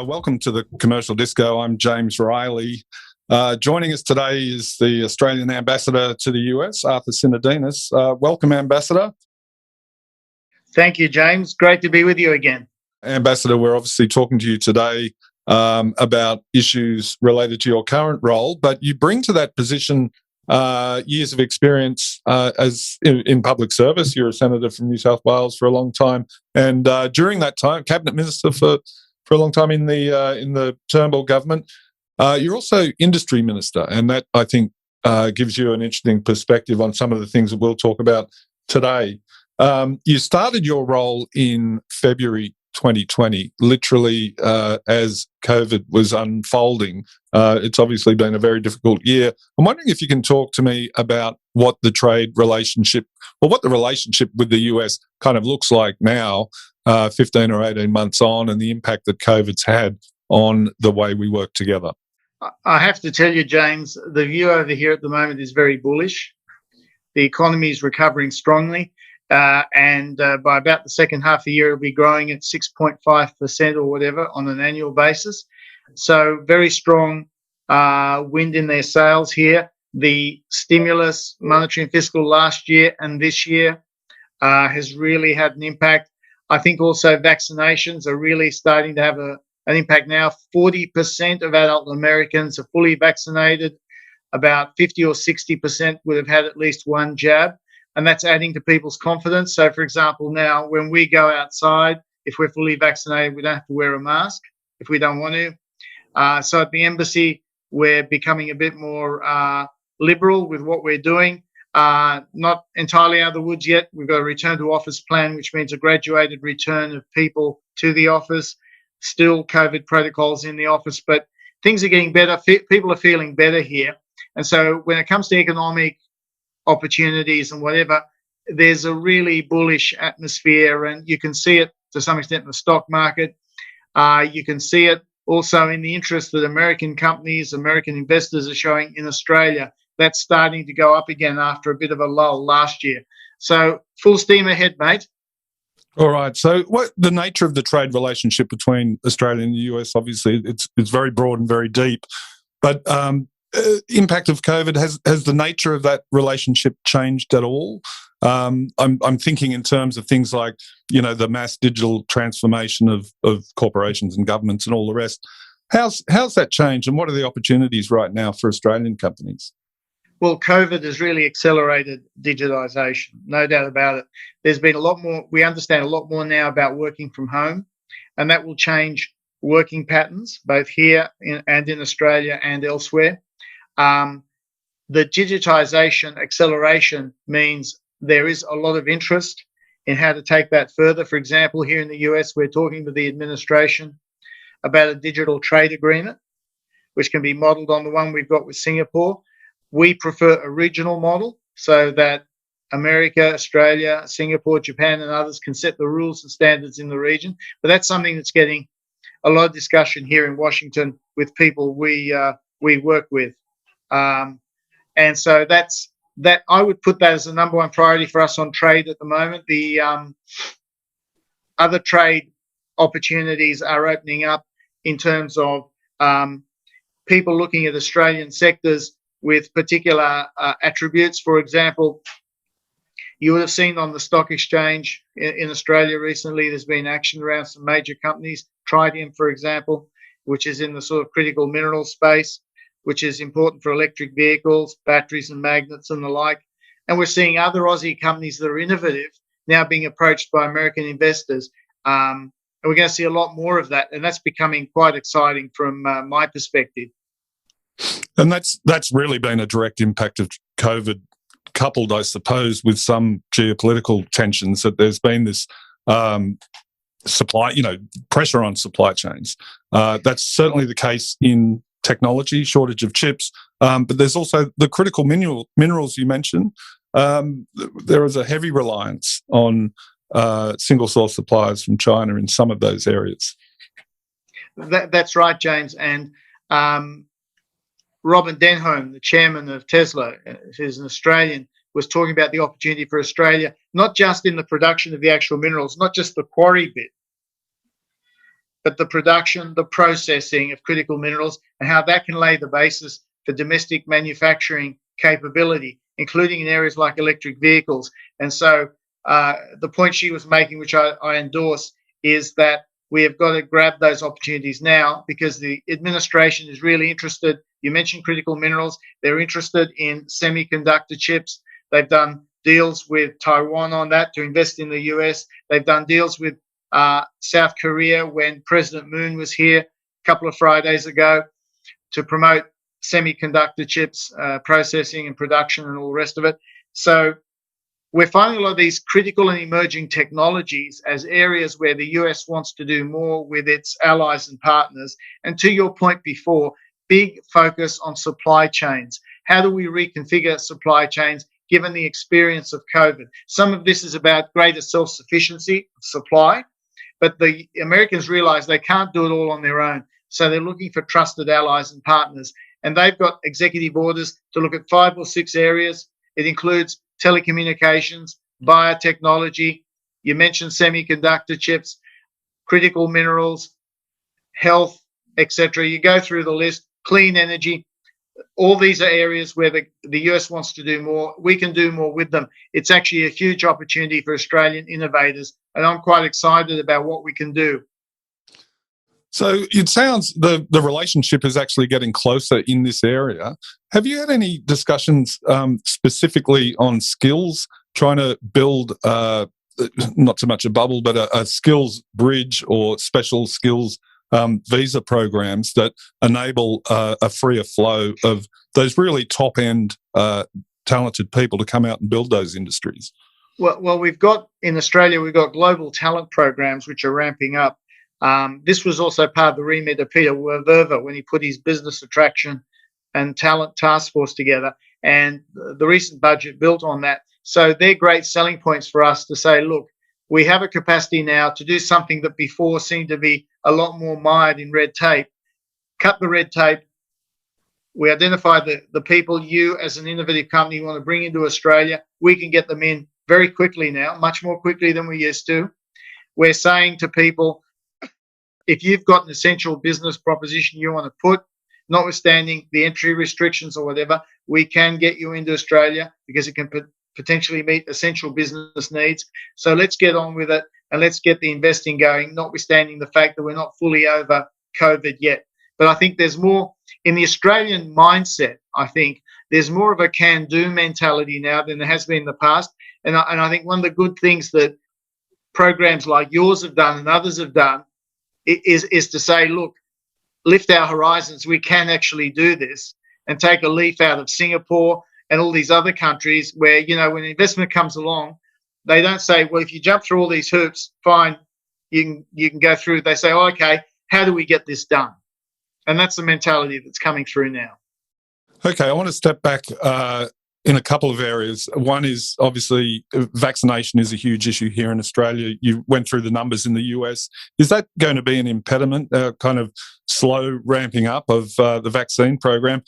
Welcome to the Commercial Disco. I'm James Riley. Joining us today is the Australian Ambassador to the US, Arthur Sinodinos. Welcome, Ambassador. Thank you, James. Great to be with you again. Ambassador, we're obviously talking to you today about issues related to your current role, but you bring to that position years of experience as in public service. You're a senator from New South Wales for a long time, and during that time, cabinet minister for a long time in the Turnbull government. You're also industry minister, and that I think gives you an interesting perspective on some of the things that we'll talk about today. You started your role in February 2020, literally as COVID was unfolding. It's obviously been a very difficult year. I'm wondering if you can talk to me about what the trade relationship, or what the relationship with the US kind of looks like now, 15 or 18 months on, and the impact that COVID's had on the way we work together. I have to tell you, James, the view over here at the moment is very bullish. The economy is recovering strongly. And by about the second half of the year, it'll be growing at 6.5% or whatever on an annual basis. So very strong wind in their sails here. The stimulus, monetary and fiscal last year and this year has really had an impact. I think also vaccinations are really starting to have an impact now. 40% of adult Americans are fully vaccinated. About 50 or 60% would have had at least one jab. And that's adding to people's confidence. So, for example, now when we go outside, if we're fully vaccinated, we don't have to wear a mask if we don't want to. So at the embassy, we're becoming a bit more liberal with what we're doing. Not entirely out of the woods yet. We've got a return to office plan, which means a graduated return of people to the office. Still COVID protocols in the office, but things are getting better. People are feeling better here. And so when it comes to economic opportunities and whatever, there's a really bullish atmosphere, and you can see it to some extent in the stock market. You can see it also in the interest that American companies, American investors are showing in Australia. That's starting to go up again after a bit of a lull last year. So full steam ahead, mate. All right. So what the nature of the trade relationship between Australia and the US, obviously it's very broad and very deep, but impact of COVID, has the nature of that relationship changed at all? I'm thinking in terms of things like, the mass digital transformation of corporations and governments and all the rest. How's that changed, and what are the opportunities right now for Australian companies? Well, COVID has really accelerated digitisation, no doubt about it. There's been a lot more, we understand a lot more now about working from home, and that will change working patterns, both here and in Australia and elsewhere. The digitisation acceleration means there is a lot of interest in how to take that further. For example, here in the US, we're talking to the administration about a digital trade agreement, which can be modelled on the one we've got with Singapore. We prefer a regional model so that America, Australia, Singapore, Japan, and others can set the rules and standards in the region. But that's something that's getting a lot of discussion here in Washington with people we work with. And so that's that. I would put that as the number one priority for us on trade at the moment. The other trade opportunities are opening up in terms of people looking at Australian sectors with particular attributes. For example, you would have seen on the stock exchange in Australia recently, there's been action around some major companies, Tritium, for example, which is in the sort of critical mineral space, which is important for electric vehicles, batteries and magnets and the like. And we're seeing other Aussie companies that are innovative now being approached by American investors. And we're going to see a lot more of that. And that's becoming quite exciting from my perspective. And that's really been a direct impact of COVID, coupled, I suppose, with some geopolitical tensions, that there's been this supply, pressure on supply chains. That's certainly the case in technology, shortage of chips, but there's also the critical minerals you mentioned. There is a heavy reliance on single source suppliers from China in some of those areas. That's right, James. And Robin Denholm, the chairman of Tesla, who's an Australian, was talking about the opportunity for Australia, not just in the production of the actual minerals, not just the quarry bit, but the production, the processing of critical minerals, and how that can lay the basis for domestic manufacturing capability, including in areas like electric vehicles. And so the point she was making, which I endorse, is that we have got to grab those opportunities now, because the administration is really interested. You mentioned critical minerals. They're interested in semiconductor chips. They've done deals with Taiwan on that to invest in the US. They've done deals with South Korea when President Moon was here a couple of Fridays ago to promote semiconductor chips, processing and production and all the rest of it. So we're finding a lot of these critical and emerging technologies as areas where the US wants to do more with its allies and partners. And to your point before, big focus on supply chains. How do we reconfigure supply chains given the experience of COVID? Some of this is about greater self-sufficiency of supply, but the Americans realize they can't do it all on their own. So they're looking for trusted allies and partners. And they've got executive orders to look at 5 or 6 areas. It includes telecommunications, biotechnology, you mentioned semiconductor chips, critical minerals, health, etc. You go through the list, clean energy. All these are areas where the US wants to do more. We can do more with them. It's actually a huge opportunity for Australian innovators, and I'm quite excited about what we can do. So it sounds the relationship is actually getting closer in this area. Have you had any discussions specifically on skills, trying to build not so much a bubble, but a skills bridge or special skills visa programs that enable a freer flow of those really top-end talented people to come out and build those industries? Well, we've got in Australia, we've got global talent programs which are ramping up. This was also part of the remit of Peter Werver when he put his business attraction and talent task force together, and the recent budget built on that. So they're great selling points for us to say, look, we have a capacity now to do something that before seemed to be a lot more mired in red tape. Cut the red tape. We identify the people you as an innovative company want to bring into Australia. We can get them in very quickly now, much more quickly than we used to. We're saying to people, if you've got an essential business proposition you want to put, notwithstanding the entry restrictions or whatever, we can get you into Australia because it can potentially meet essential business needs. So let's get on with it and let's get the investing going, notwithstanding the fact that we're not fully over COVID yet. But I think there's more in the Australian mindset. I think there's more of a can-do mentality now than there has been in the past. And I think one of the good things that programs like yours have done and others have done is to say, look, lift our horizons. We can actually do this, and take a leaf out of Singapore and all these other countries where, you know, when investment comes along, they don't say, well, if you jump through all these hoops, fine, you can go through. They say, oh, okay, how do we get this done? And that's the mentality that's coming through now. Okay, I want to step back in a couple of areas. One is obviously vaccination is a huge issue here in Australia. You went through the numbers in the US. Is that going to be an impediment, kind of slow ramping up of the vaccine program?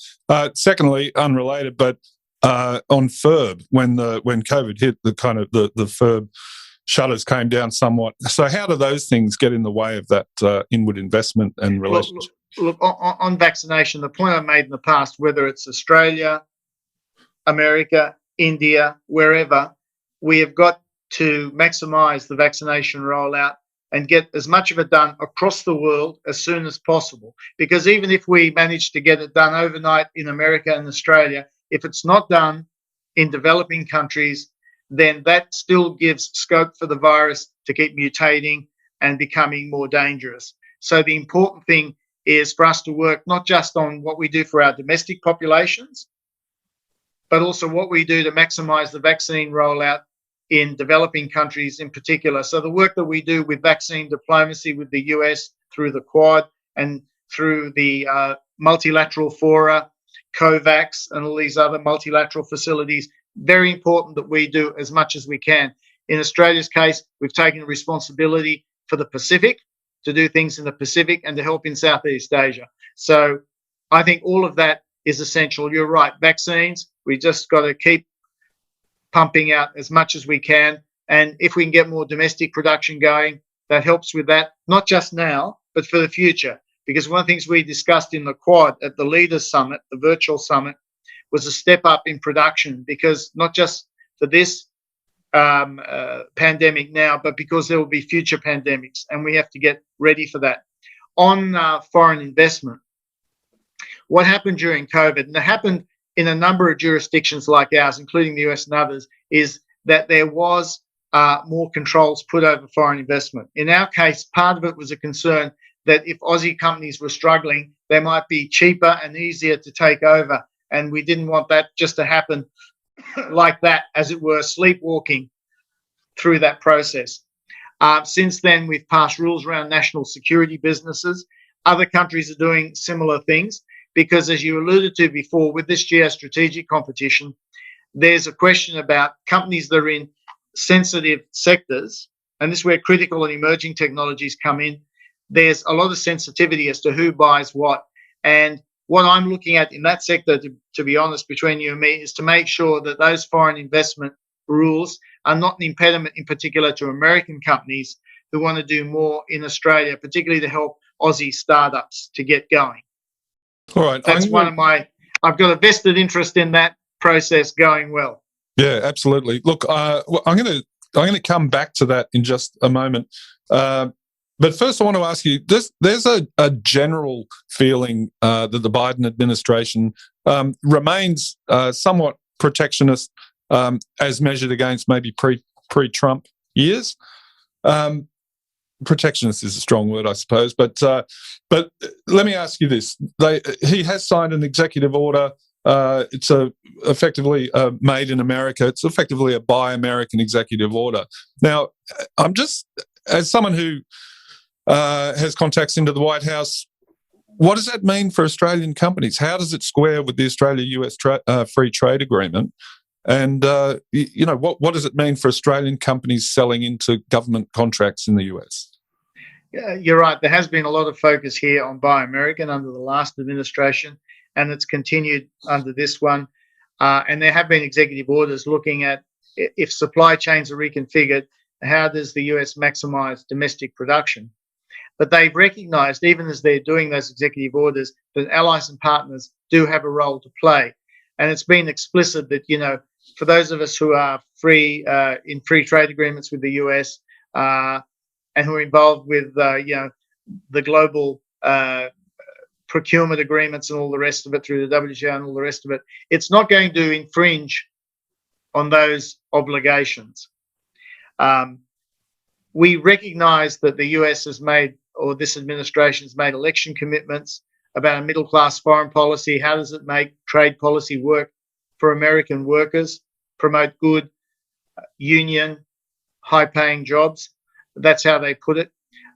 Secondly, unrelated, but on FIRB, when COVID hit, the FIRB shutters came down somewhat. So how do those things get in the way of that inward investment and relationship? Look, on vaccination, the point I made in the past, whether it's Australia, America, India, wherever, we have got to maximise the vaccination rollout and get as much of it done across the world as soon as possible. Because even if we manage to get it done overnight in America and Australia, if it's not done in developing countries, then that still gives scope for the virus to keep mutating and becoming more dangerous. So the important thing is for us to work not just on what we do for our domestic populations, but also what we do to maximise the vaccine rollout in developing countries in particular. So the work that we do with vaccine diplomacy with the US through the Quad and through the multilateral fora, COVAX and all these other multilateral facilities, very important that we do as much as we can. In Australia's case, we've taken responsibility for the Pacific, to do things in the Pacific and to help in Southeast Asia. So I think all of that is essential. You're right, vaccines, we just got to keep pumping out as much as we can. And if we can get more domestic production going, that helps with that, not just now, but for the future. Because one of the things we discussed in the Quad at the Leaders Summit, the virtual summit, was a step up in production, because not just for this pandemic now, but because there will be future pandemics, and we have to get ready for that. On foreign investment, what happened during COVID, and it happened in a number of jurisdictions like ours, including the US and others, is that there was more controls put over foreign investment. In our case, part of it was a concern that if Aussie companies were struggling, they might be cheaper and easier to take over. And we didn't want that just to happen like that, as it were, sleepwalking through that process. Since then, we've passed rules around national security businesses. Other countries are doing similar things because, as you alluded to before, with this geostrategic competition, there's a question about companies that are in sensitive sectors, and this is where critical and emerging technologies come in. There's a lot of sensitivity as to who buys what. And what I'm looking at in that sector, to be honest, between you and me, is to make sure that those foreign investment rules are not an impediment, in particular to American companies who want to do more in Australia, particularly to help Aussie startups to get going. All right. That's I've got a vested interest in that process going well. Yeah, absolutely. Look, I'm going to come back to that in just a moment. But first, I want to ask you, there's a general feeling that the Biden administration remains somewhat protectionist as measured against maybe pre-Trump years. Protectionist is a strong word, I suppose. But let me ask you this. He has signed an executive order. It's effectively made in America. It's effectively a Buy American executive order. Now, I'm just, as someone who has contacts into the White House, what does that mean for Australian companies? How does it square with the Australia-US free trade agreement? And, what does it mean for Australian companies selling into government contracts in the US? Yeah, you're right. There has been a lot of focus here on Buy American under the last administration, and it's continued under this one. And there have been executive orders looking at, if supply chains are reconfigured, how does the US maximize domestic production? But they've recognised, even as they're doing those executive orders, that allies and partners do have a role to play. And it's been explicit that, for those of us who are in free trade agreements with the US and who are involved with, the global procurement agreements and all the rest of it through the WTO and all the rest of it, it's not going to infringe on those obligations. We recognise that the US has made, or this administration has made, election commitments about a middle-class foreign policy. How does it make trade policy work for American workers, promote good union, high-paying jobs? That's how they put it.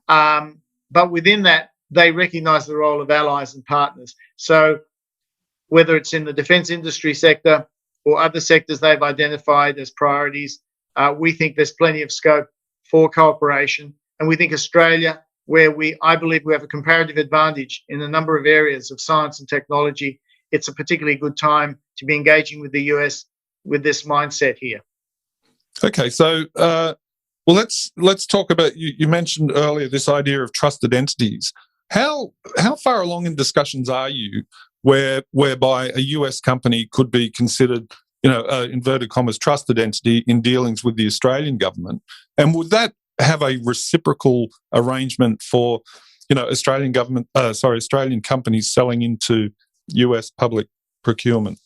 But within that, they recognise the role of allies and partners. So whether it's in the defence industry sector or other sectors they've identified as priorities, we think there's plenty of scope for cooperation. And we think Australia, where I believe we have a comparative advantage in a number of areas of science and technology, it's a particularly good time to be engaging with the US with this mindset here. Okay, so let's talk about, you mentioned earlier this idea of trusted entities. How far along in discussions are you whereby a US company could be considered, inverted commas, trusted entity in dealings with the Australian government? And would that have a reciprocal arrangement for, Australian companies selling into US public procurement?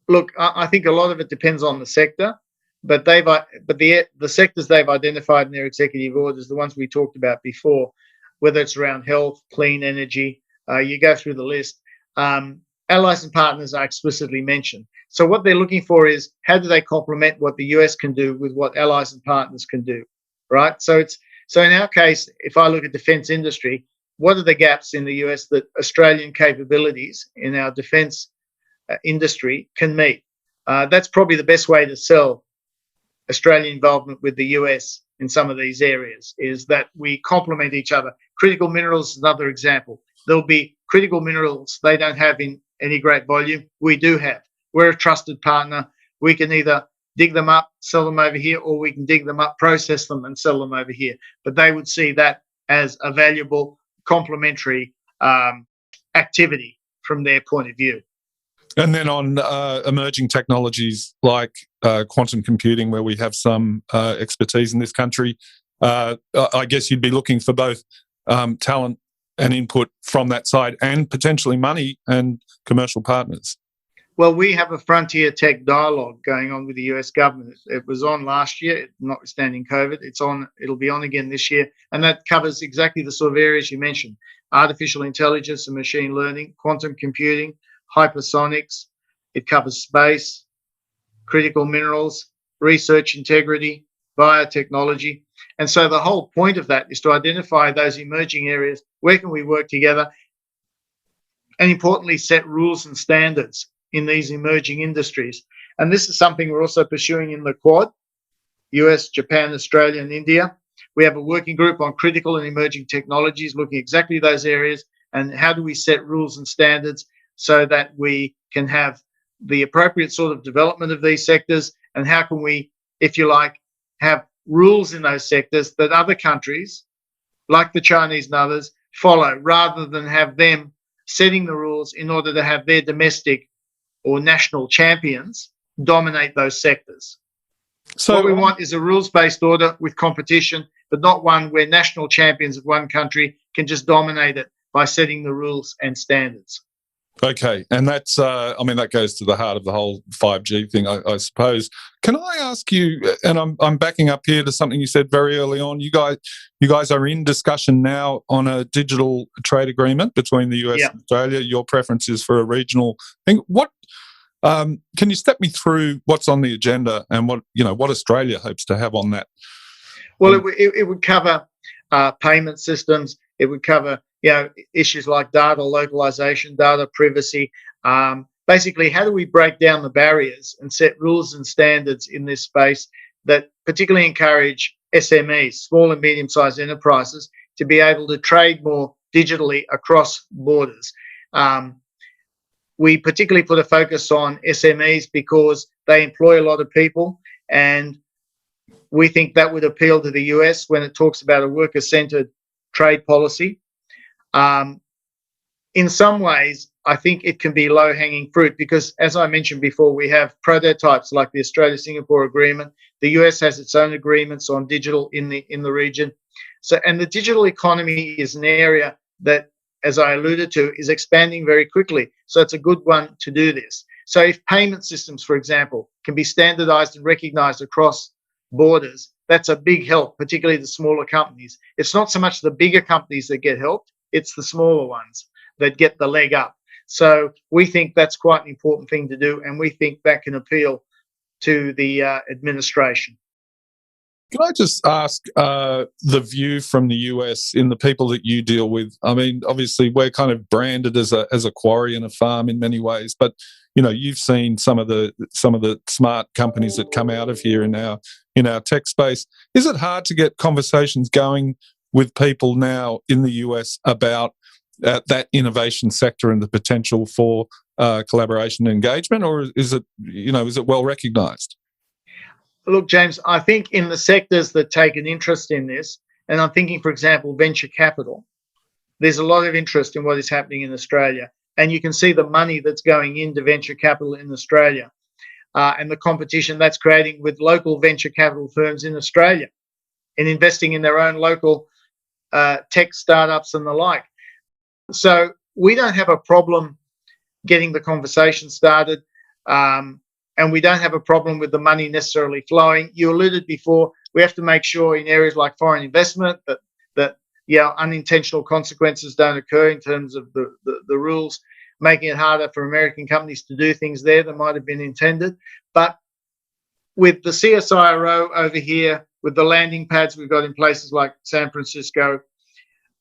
Look, I think a lot of it depends on the sector, but the sectors they've identified in their executive orders, the ones we talked about before, whether it's around health, clean energy, you go through the list. Allies and partners are explicitly mentioned. So what they're looking for is, how do they complement what the US can do with what allies and partners can do, right? So in our case, if I look at defence industry, what are the gaps in the US that Australian capabilities in our defence industry can meet? That's probably the best way to sell Australian involvement with the US in some of these areas, is that we complement each other. Critical minerals is another example. There'll be critical minerals they don't have in any great volume. We do have. We're a trusted partner. We can either dig them up, sell them over here, or we can dig them up, process them and sell them over here. But they would see that as a valuable complementary activity from their point of view. And then on emerging technologies like quantum computing, where we have some expertise in this country, I guess you'd be looking for both talent and input from that side and potentially money and commercial partners. Well, we have a frontier tech dialogue going on with the US government. It was on last year, notwithstanding COVID. It'll be on again this year. And that covers exactly the sort of areas you mentioned: artificial intelligence and machine learning, quantum computing, hypersonics. It covers space, critical minerals, research integrity, biotechnology. And so the whole point of that is to identify those emerging areas. Where can we work together? And importantly, set rules and standards in these emerging industries. And this is something we're also pursuing in the Quad: US, Japan, Australia, and India. We have a working group on critical and emerging technologies, looking at exactly those areas and how do we set rules and standards so that we can have the appropriate sort of development of these sectors, and how can we, if you like, have rules in those sectors that other countries, like the Chinese and others, follow, rather than have them setting the rules in order to have their domestic or national champions dominate those sectors. So what we want is a rules-based order with competition, but not one where national champions of one country can just dominate it by setting the rules and standards. Okay, and that's, that goes to the heart of the whole 5G thing, I suppose. Can I ask you, and I'm backing up here to something you said very early on, you guys are in discussion now on a digital trade agreement between the US and Australia. Your preference is for a regional thing. What can you step me through what's on the agenda and what Australia hopes to have on that? Well, it would cover payment systems. It would cover issues like data localization, data privacy. Basically, how do we break down the barriers and set rules and standards in this space that particularly encourage SMEs, small and medium-sized enterprises, to be able to trade more digitally across borders. We particularly put a focus on SMEs because they employ a lot of people, and we think that would appeal to the US when it talks about a worker-centered trade policy. In some ways, I think it can be low-hanging fruit because, as I mentioned before, we have prototypes like the Australia-Singapore Agreement. The US has its own agreements on digital in the region. So, and the digital economy is an area that, as I alluded to, is expanding very quickly. So it's a good one to do this. So if payment systems, for example, can be standardized and recognized across borders, that's a big help, particularly the smaller companies. It's not so much the bigger companies that get helped, it's the smaller ones that get the leg up. So we think that's quite an important thing to do, and we think that can appeal to the administration. Can I just ask the view from the US in the people that you deal with? I mean, obviously, we're kind of branded as a quarry and a farm in many ways, but you've seen some of the smart companies that come out of here in our tech space. Is it hard to get conversations going with people now in the US about that innovation sector and the potential for collaboration and engagement, or is it well recognised? Look, James, I think in the sectors that take an interest in this, and I'm thinking, for example, venture capital, there's a lot of interest in what is happening in Australia. And you can see the money that's going into venture capital in Australia and the competition that's creating with local venture capital firms in Australia in investing in their own local tech startups and the like. So we don't have a problem getting the conversation started. And we don't have a problem with the money necessarily flowing. You alluded before, we have to make sure in areas like foreign investment that unintentional consequences don't occur in terms of the rules, making it harder for American companies to do things there that might have been intended. But with the CSIRO over here, with the landing pads we've got in places like San Francisco,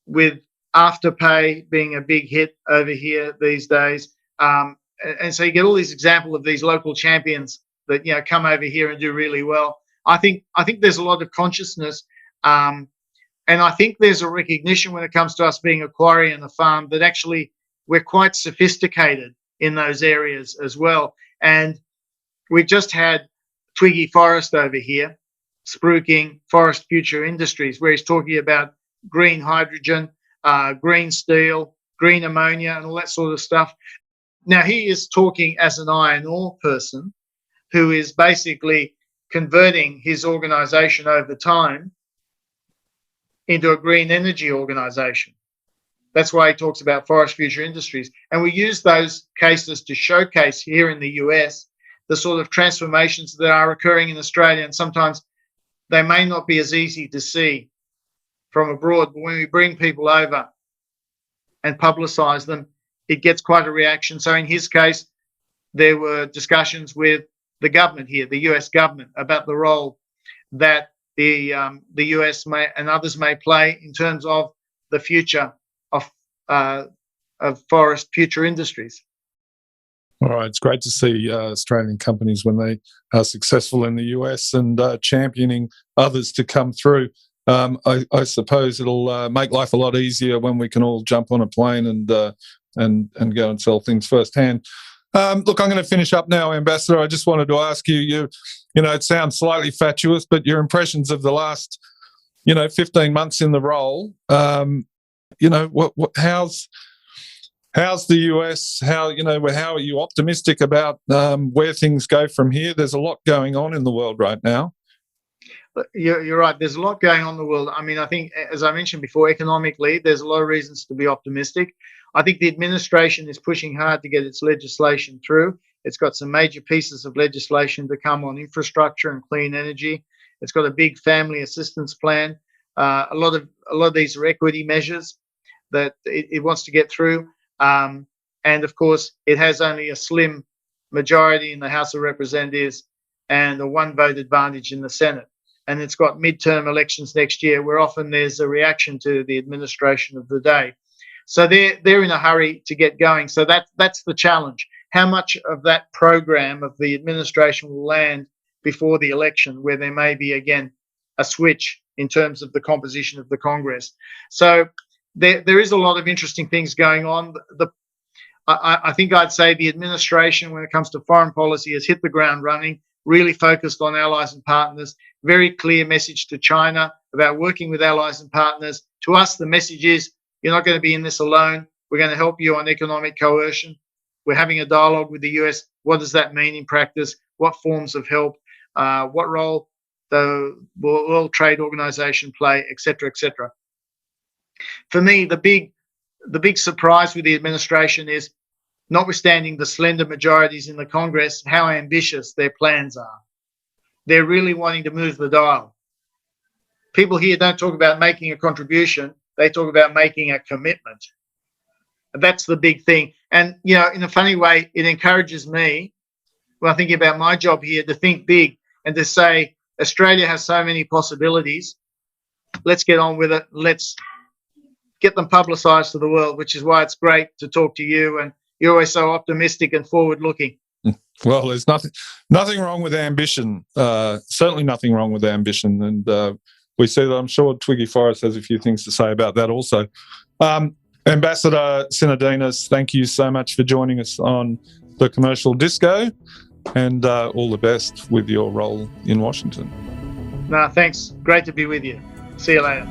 with Afterpay being a big hit over here these days, and so you get all these examples of these local champions that come over here and do really well. I think there's a lot of consciousness, and I think there's a recognition when it comes to us being a quarry and a farm that actually we're quite sophisticated in those areas as well. And we've just had Twiggy Forrest over here, spruiking Forest Future Industries, where he's talking about green hydrogen, green steel, green ammonia, and all that sort of stuff. Now, he is talking as an iron ore person who is basically converting his organisation over time into a green energy organisation. That's why he talks about Forest Future Industries. And we use those cases to showcase here in the US the sort of transformations that are occurring in Australia. And sometimes they may not be as easy to see from abroad, but when we bring people over and publicise them, it gets quite a reaction. So in his case, there were discussions with the government here, the US government, about the role that the US may and others may play in terms of the future of forest future industries. All right, it's great to see Australian companies when they are successful in the US and championing others to come through. I suppose it'll make life a lot easier when we can all jump on a plane and go and sell things firsthand. Look, I'm going to finish up now, Ambassador. I just wanted to ask you, it sounds slightly fatuous, but your impressions of the last, 15 months in the role, how's the US? How are you optimistic about where things go from here? There's a lot going on in the world right now. You're right. There's a lot going on in the world. I mean, I think, as I mentioned before, economically, there's a lot of reasons to be optimistic. I think the administration is pushing hard to get its legislation through. It's got some major pieces of legislation to come on infrastructure and clean energy. It's got a big family assistance plan. A lot of these are equity measures that it wants to get through. And of course, it has only a slim majority in the House of Representatives and a one-vote advantage in the Senate. And it's got midterm elections next year, where often there's a reaction to the administration of the day. So they're in a hurry to get going. So that's the challenge. How much of that program of the administration will land before the election, where there may be, again, a switch in terms of the composition of the Congress. So there is a lot of interesting things going on. I think I'd say the administration, when it comes to foreign policy, has hit the ground running, really focused on allies and partners, very clear message to China about working with allies and partners. To us, the message is, you're not going to be in this alone. We're going to help you on economic coercion. We're having a dialogue with the US. What does that mean in practice? What forms of help? What role the World Trade Organization play, et cetera, et cetera. For me, the big surprise with the administration is, notwithstanding the slender majorities in the Congress, how ambitious their plans are. They're really wanting to move the dial. People here don't talk about making a contribution. They talk about making a commitment. That's the big thing. And, in a funny way, it encourages me, when I'm thinking about my job here, to think big and to say, Australia has so many possibilities. Let's get on with it. Let's get them publicised to the world, which is why it's great to talk to you. And you're always so optimistic and forward-looking. Well, there's nothing wrong with ambition. Certainly nothing wrong with ambition. And we see that. I'm sure Twiggy Forrest has a few things to say about that also. Ambassador Sinodinos, thank you so much for joining us on The Commercial Disco, and all the best with your role in Washington. No, thanks. Great to be with you. See you later.